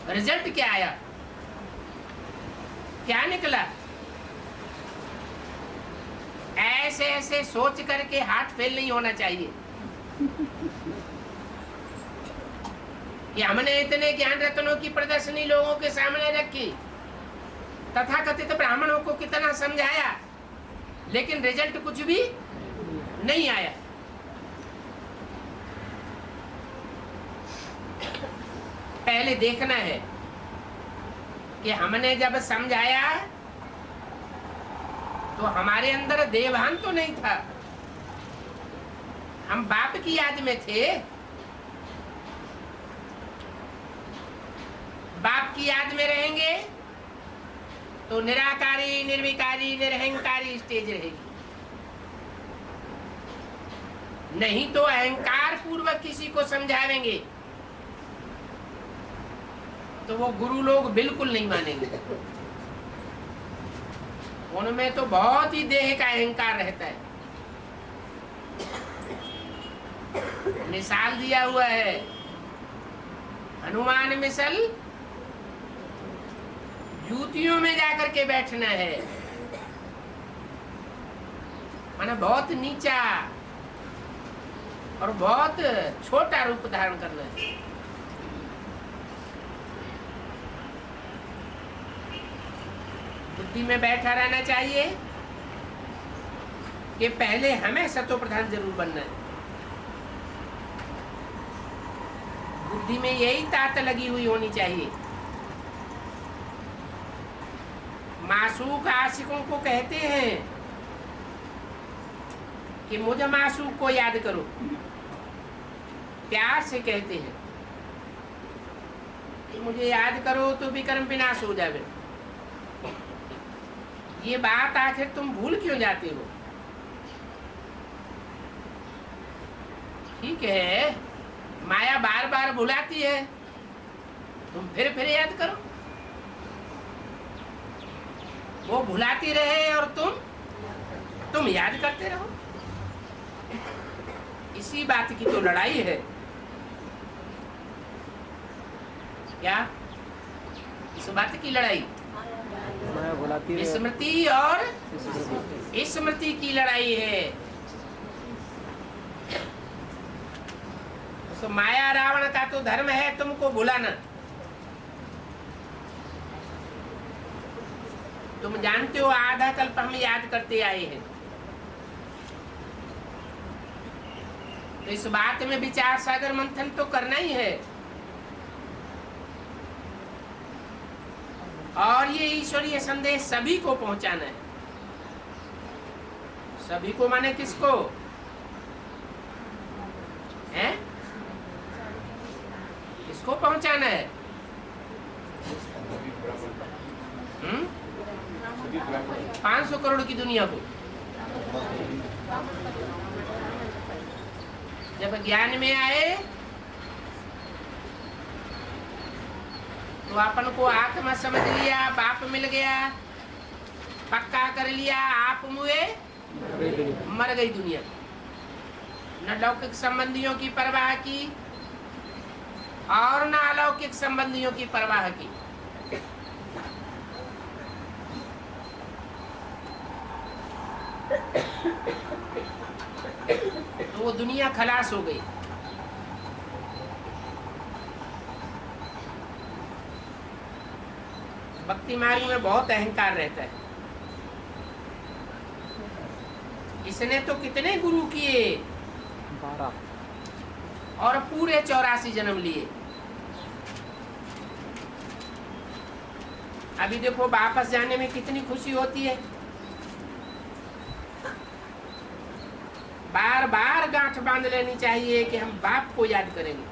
Result क्या आया, क्या निकला? ऐसे ऐसे सोच करके हार्ट फेल नहीं होना चाहिए कि हमने इतने ज्ञान रत्नों की प्रदर्शनी लोगों के सामने रखी, तथाकथित ब्राह्मणों को कितना समझाया, लेकिन रिजल्ट कुछ भी नहीं आया। पहले देखना है कि हमने जब समझाया तो हमारे अंदर देवभान तो नहीं था, हम बाप की याद में थे। बाप की याद में रहेंगे तो निराकारी, निर्विकारी, निरहंकारी स्टेज रहेगी। नहीं तो अहंकार पूर्वक किसी को समझावेंगे तो वो गुरु लोग बिल्कुल नहीं मानेंगे। उनमें तो बहुत ही देह का अहंकार रहता है। मिसाल दिया हुआ है, हनुमान मिसल जूतियों में जाकर के बैठना है, माना बहुत नीचा और बहुत छोटा रूप धारण करना है। बुद्धि में बैठा रहना चाहिए कि पहले हमें सतो प्रधान जरूर बनना है। बुद्धि में यही तात लगी हुई होनी चाहिए। मासूक आशिकों को कहते हैं कि मुझे मासूक को याद करो, प्यार से कहते हैं कि मुझे याद करो तो विकर्म विनाश हो जावे। ये बात आखिर तुम भूल क्यों जाते हो? ठीक है, माया बार बार बुलाती है, तुम फिर याद करो। वो भुलाती रहे और तुम याद करते रहो। इसी बात की तो लड़ाई है। क्या इस बात की लड़ाई? स्मृति और स्मृति की लड़ाई है। तो माया रावण का तो धर्म है तुमको भुलाना। तुम जानते हो आधा कल्प हम याद करते आए हैं। तो इस बात में विचार सागर मंथन तो करना ही है। और ये ईश्वरीय संदेश सभी को पहुंचाना है। सभी को माने किसको है? किसको पहुंचाना है? 500 करोड़ की दुनिया को। जब ज्ञान में आए तो अपन को आत्मा समझ लिया, बाप मिल गया, पक्का कर लिया, आप मुए मर गई दुनिया। न लौकिक संबंधियों की परवाह की और न अलौकिक संबंधियों की परवाह की। तो वो दुनिया खलास हो गई। भक्ति मार्ग में बहुत अहंकार रहता है। इसने तो कितने गुरु किए 12 और पूरे 84 जन्म लिए। अभी देखो वापस जाने में कितनी खुशी होती है। बार बार गांठ बांध लेनी चाहिए कि हम बाप को याद करेंगे।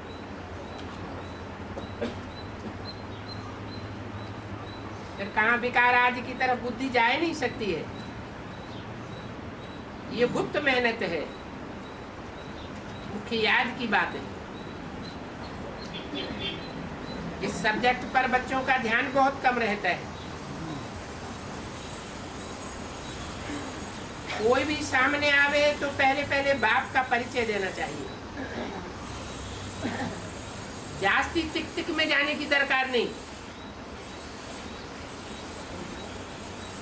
फिर कहाँ विकार आदि की तरफ बुद्धि जा नहीं सकती है। ये गुप्त मेहनत है, मुख्य याद की बात है। इस सब्जेक्ट पर बच्चों का ध्यान बहुत कम रहता है। कोई भी सामने आवे तो पहले बाप का परिचय देना चाहिए। जास्ती तिक तिक में जाने की दरकार नहीं,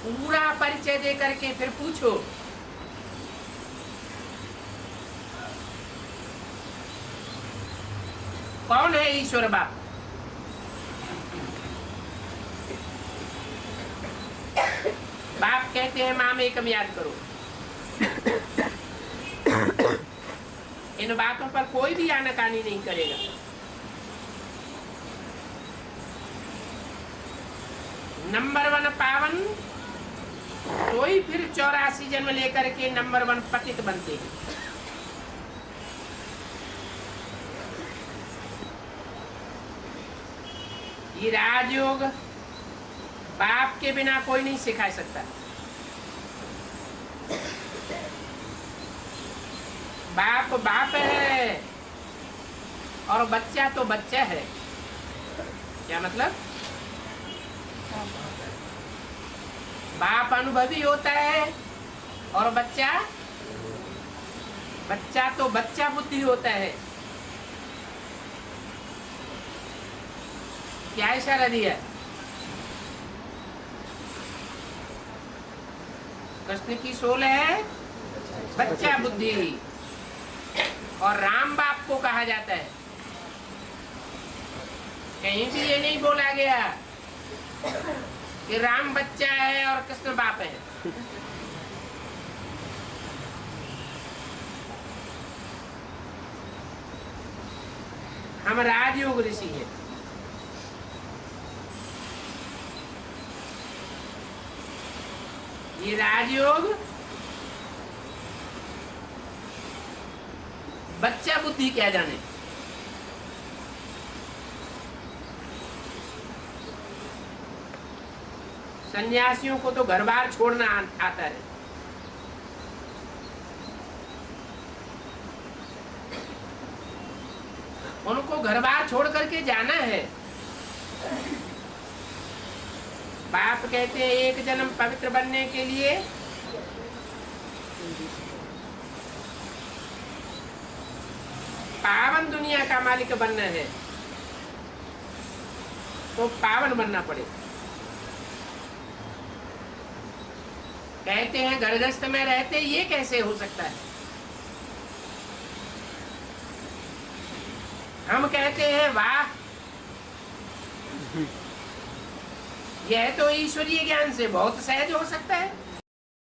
पूरा परिचय दे करके फिर पूछो। कौन है ईश्वर बाप? बाप कहते हैं माम एकम याद करो। इन बातों पर कोई भी आनाकानी नहीं करेगा। नंबर 1 पावन, कोई फिर 84 जन्म लेकर के नंबर 1 पतित बनते हैं। ये राजयोग बाप के बिना कोई नहीं सिखा सकता। बाप बाप है और बच्चा तो बच्चा है। क्या मतलब? बाप अनुभवी होता है और बच्चा तो बच्चा बुद्धि होता है। क्या इशारा दिया? कृष्ण की सोल है बच्चा बुद्धि, और राम बाप को कहा जाता है। कहीं भी ये नहीं बोला गया कि राम बच्चा है और कृष्ण बाप है। हम राजयोग ऋषि हैं। ये राजयोग बच्चा बुद्धि क्या जाने। सन्यासियों को तो घर बार छोड़ना आता है। उनको घर बार छोड़ करके जाना है। बाप कहते हैं एक जन्म पवित्र बनने के लिए पावन दुनिया का मालिक बनना है, तो पावन बनना पड़े। कहते हैं गर्भस्थ में रहते ये कैसे हो सकता है? हम कहते हैं वाह, यह तो ईश्वरीय ज्ञान से बहुत सहज हो सकता है।